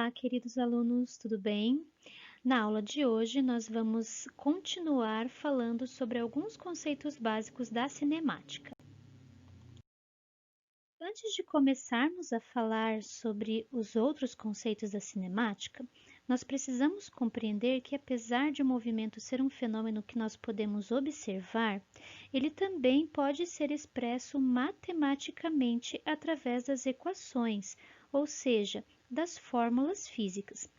Olá, queridos alunos, tudo bem? Na aula de hoje, nós vamos continuar falando sobre alguns conceitos básicos da cinemática. Antes de começarmos a falar sobre os outros conceitos da cinemática, nós precisamos compreender que, apesar de o movimento ser um fenômeno que nós podemos observar, ele também pode ser expresso matematicamente através das equações, ou seja, das fórmulas físicas.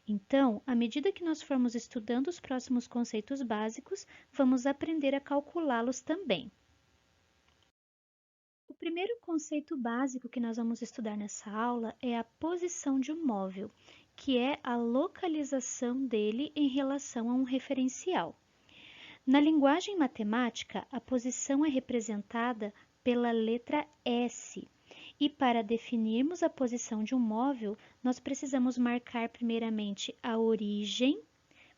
Então, à medida que nós formos estudando os próximos conceitos básicos, vamos aprender a calculá-los também. O primeiro conceito básico que nós vamos estudar nessa aula é a posição de um móvel, que é a localização dele em relação a um referencial. Na linguagem matemática, a posição é representada pela letra S. E para definirmos a posição de um móvel, nós precisamos marcar primeiramente a origem,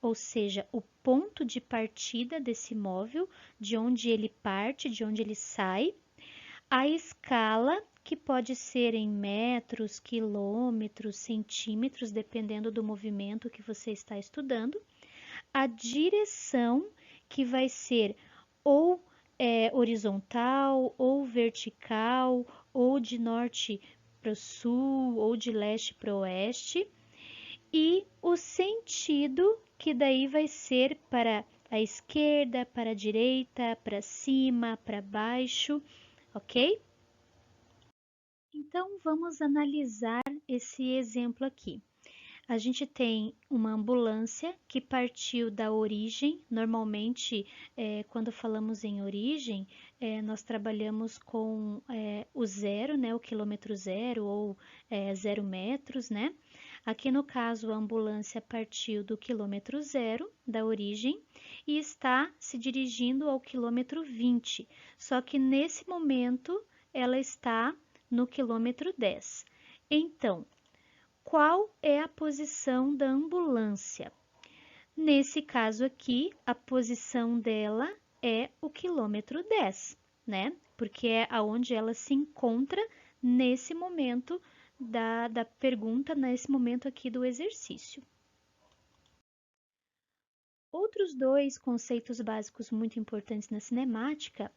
ou seja, o ponto de partida desse móvel, de onde ele parte, de onde ele sai, a escala, que pode ser em metros, quilômetros, centímetros, dependendo do movimento que você está estudando, a direção, que vai ser ou horizontal, ou vertical, ou de norte para o sul, ou de leste para o oeste, e o sentido, que daí vai ser para a esquerda, para a direita, para cima, para baixo, ok? Então, vamos analisar esse exemplo aqui. A gente tem uma ambulância que partiu da origem. Normalmente, quando falamos em origem, nós trabalhamos com o zero, né, o quilômetro zero ou 0 metros, né? Aqui no caso, a ambulância partiu do quilômetro zero, da origem, e está se dirigindo ao quilômetro 20. Só que nesse momento, ela está no quilômetro 10. Então, qual é a posição da ambulância? Nesse caso aqui, a posição dela é o quilômetro 10, né? Porque é aonde ela se encontra nesse momento da pergunta, nesse momento aqui do exercício. Outros dois conceitos básicos muito importantes na cinemática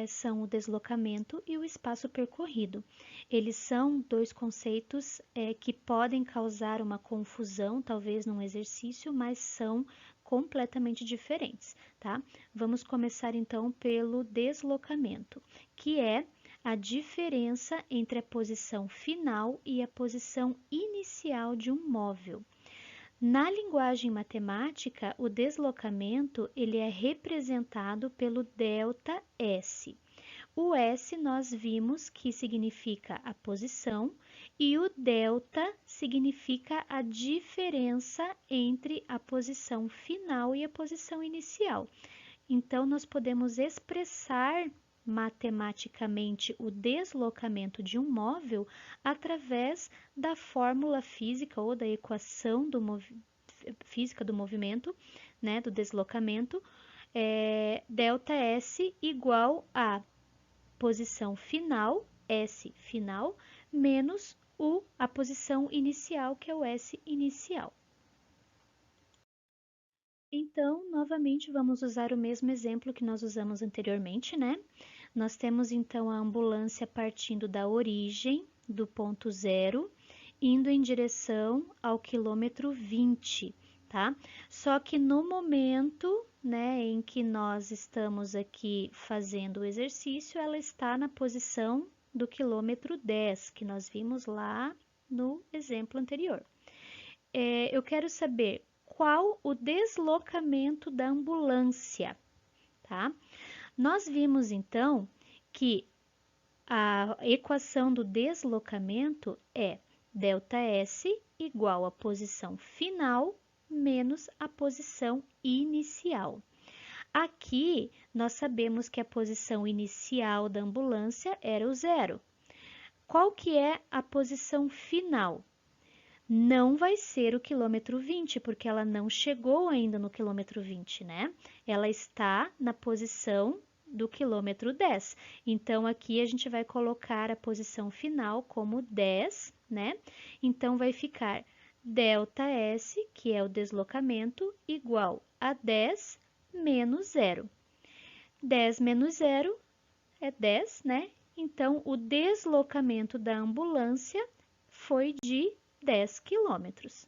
são o deslocamento e o espaço percorrido. Eles são dois conceitos que podem causar uma confusão, talvez num exercício, mas são completamente diferentes, tá? Vamos começar então pelo deslocamento, que é a diferença entre a posição final e a posição inicial de um móvel. Na linguagem matemática, o deslocamento ele é representado pelo ΔS. O S nós vimos que significa a posição e o delta significa a diferença entre a posição final e a posição inicial. Então, nós podemos expressar matematicamente o deslocamento de um móvel através da fórmula física ou da equação física do movimento, né, do deslocamento, ΔS igual a posição final, S final, menos a posição inicial, que é o S inicial. Então, novamente, vamos usar o mesmo exemplo que nós usamos anteriormente, né? Nós temos, então, a ambulância partindo da origem, do ponto zero, indo em direção ao quilômetro 20, tá? Só que no momento, né, em que nós estamos aqui fazendo o exercício, ela está na posição do quilômetro 10, que nós vimos lá no exemplo anterior. Eu quero saber qual o deslocamento da ambulância, tá? Nós vimos então que a equação do deslocamento é ΔS igual à posição final menos a posição inicial. Aqui, nós sabemos que a posição inicial da ambulância era o zero. Qual que é a posição final? Não vai ser o quilômetro 20, porque ela não chegou ainda no quilômetro 20, né? Ela está na posição do quilômetro 10. Então, aqui a gente vai colocar a posição final como 10, né? Então, vai ficar ΔS, que é o deslocamento, igual a 10 menos 0. 10 menos 0 é 10, né? Então, o deslocamento da ambulância foi de 10 quilômetros.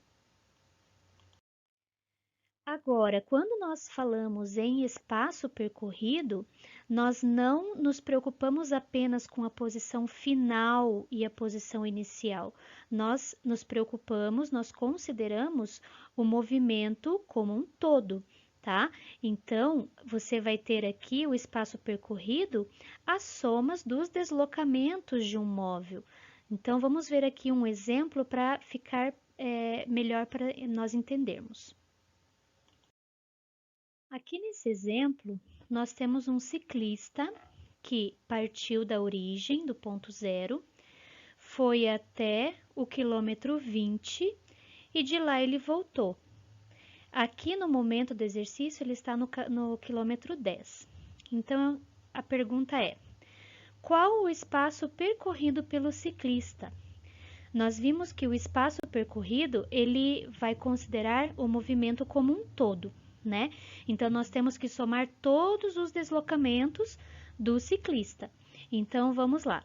Agora, quando nós falamos em espaço percorrido, nós não nos preocupamos apenas com a posição final e a posição inicial. Nós nos preocupamos, nós consideramos o movimento como um todo, tá? Então, você vai ter aqui o espaço percorrido, as somas dos deslocamentos de um móvel. Então, vamos ver aqui um exemplo para ficar melhor para nós entendermos. Aqui nesse exemplo, nós temos um ciclista que partiu da origem do ponto zero, foi até o quilômetro 20 e de lá ele voltou. Aqui no momento do exercício, ele está no quilômetro 10. Então, a pergunta é: qual o espaço percorrido pelo ciclista? Nós vimos que o espaço percorrido, ele vai considerar o movimento como um todo, né? Então, nós temos que somar todos os deslocamentos do ciclista. Então, vamos lá.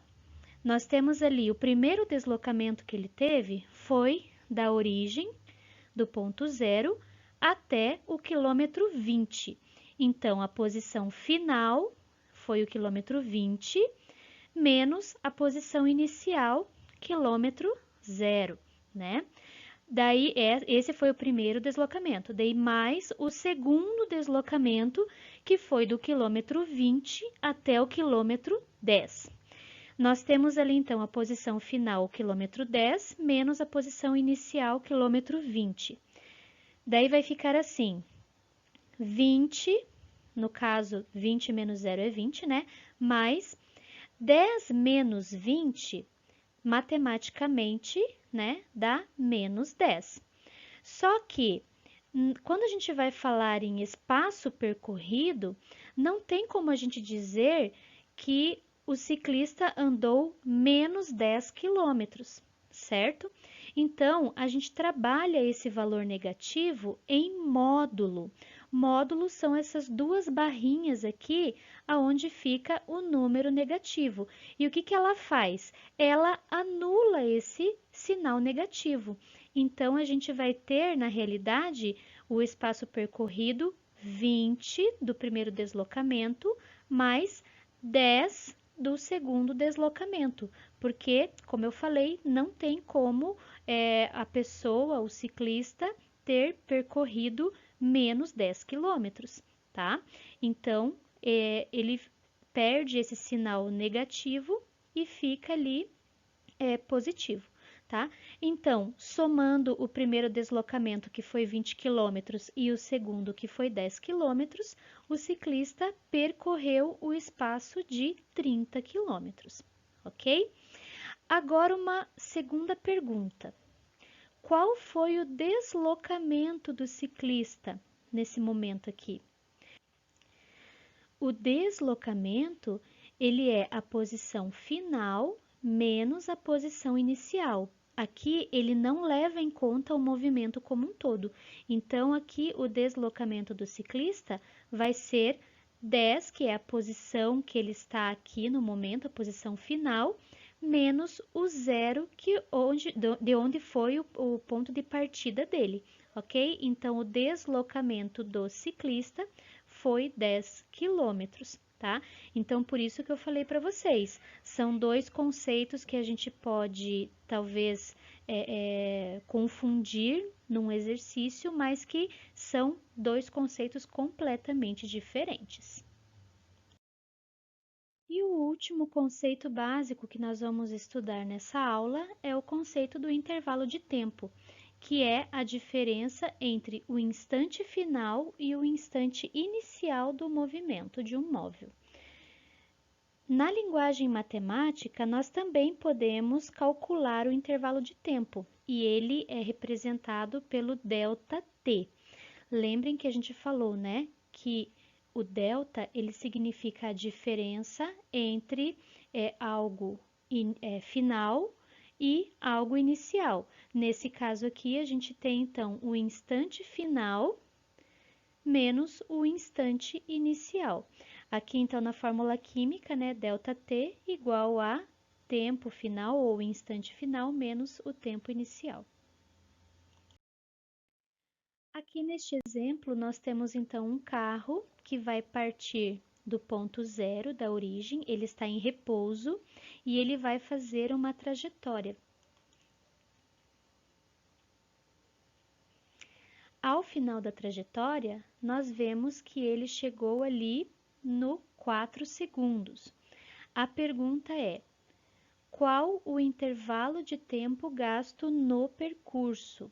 Nós temos ali o primeiro deslocamento que ele teve foi da origem do ponto zero até o quilômetro 20. Então, a posição final foi o quilômetro 20, menos a posição inicial, quilômetro 0, né? Daí, esse foi o primeiro deslocamento. Daí, mais o segundo deslocamento, que foi do quilômetro 20 até o quilômetro 10. Nós temos ali, então, a posição final, o quilômetro 10, menos a posição inicial, quilômetro 20. Daí, vai ficar assim, 20, no caso, 20 menos 0 é 20, né? Mais 10 menos 20, matematicamente, né, dá menos 10. Só que, quando a gente vai falar em espaço percorrido, não tem como a gente dizer que o ciclista andou menos 10 quilômetros, certo? Então, a gente trabalha esse valor negativo em módulo. Módulos são essas duas barrinhas aqui, aonde fica o número negativo. E o que ela faz? Ela anula esse sinal negativo. Então, a gente vai ter, na realidade, o espaço percorrido 20 do primeiro deslocamento, mais 10 do segundo deslocamento, porque, como eu falei, não tem como a pessoa, o ciclista, ter percorrido menos 10 quilômetros, tá? Então, ele perde esse sinal negativo e fica ali positivo, tá? Então, somando o primeiro deslocamento, que foi 20 quilômetros, e o segundo, que foi 10 quilômetros, o ciclista percorreu o espaço de 30 quilômetros, ok? Agora, uma segunda pergunta. Qual foi o deslocamento do ciclista nesse momento aqui? O deslocamento, ele é a posição final menos a posição inicial. Aqui ele não leva em conta o movimento como um todo. Então, aqui o deslocamento do ciclista vai ser 10, que é a posição que ele está aqui no momento, a posição final, menos o zero, de onde foi o ponto de partida dele, ok? Então, o deslocamento do ciclista foi 10 quilômetros, tá? Então, por isso que eu falei para vocês, são dois conceitos que a gente pode, talvez, confundir num exercício, mas que são dois conceitos completamente diferentes. E o último conceito básico que nós vamos estudar nessa aula é o conceito do intervalo de tempo, que é a diferença entre o instante final e o instante inicial do movimento de um móvel. Na linguagem matemática, nós também podemos calcular o intervalo de tempo, e ele é representado pelo ΔT. Lembrem que a gente falou, né, que o delta, ele significa a diferença entre algo final e algo inicial. Nesse caso aqui, a gente tem, então, o instante final menos o instante inicial. Aqui, então, na fórmula química, né, ΔT igual a tempo final ou instante final menos o tempo inicial. Aqui neste exemplo, nós temos então um carro que vai partir do ponto zero da origem, ele está em repouso e ele vai fazer uma trajetória. Ao final da trajetória, nós vemos que ele chegou ali no 4 segundos. A pergunta é: qual o intervalo de tempo gasto no percurso?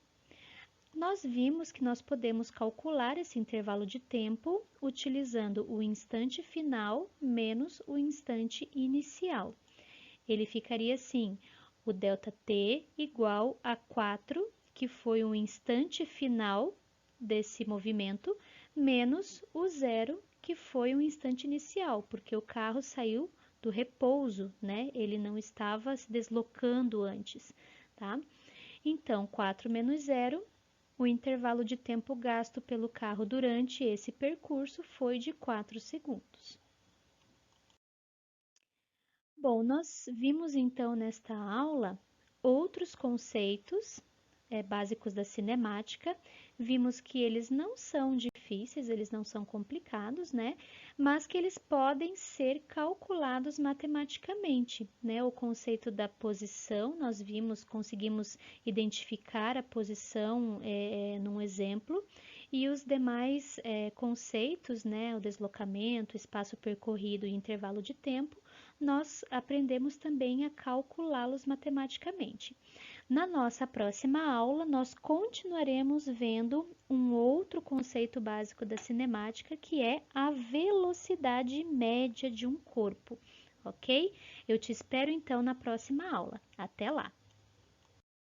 Nós vimos que nós podemos calcular esse intervalo de tempo utilizando o instante final menos o instante inicial. Ele ficaria assim, o ΔT igual a 4, que foi o instante final desse movimento, menos o 0, que foi o instante inicial, porque o carro saiu do repouso, né? Ele não estava se deslocando antes, tá? Então, 4 menos 0, o intervalo de tempo gasto pelo carro durante esse percurso foi de 4 segundos. Bom, nós vimos então nesta aula outros conceitos básicos da cinemática. Vimos que eles não são difíceis, eles não são complicados, né? Mas que eles podem ser calculados matematicamente, né? O conceito da posição, nós vimos, conseguimos identificar a posição num exemplo, e os demais conceitos, né? O deslocamento, espaço percorrido e intervalo de tempo, nós aprendemos também a calculá-los matematicamente. Na nossa próxima aula, nós continuaremos vendo um outro conceito básico da cinemática, que é a velocidade média de um corpo, ok? Eu te espero então na próxima aula. Até lá!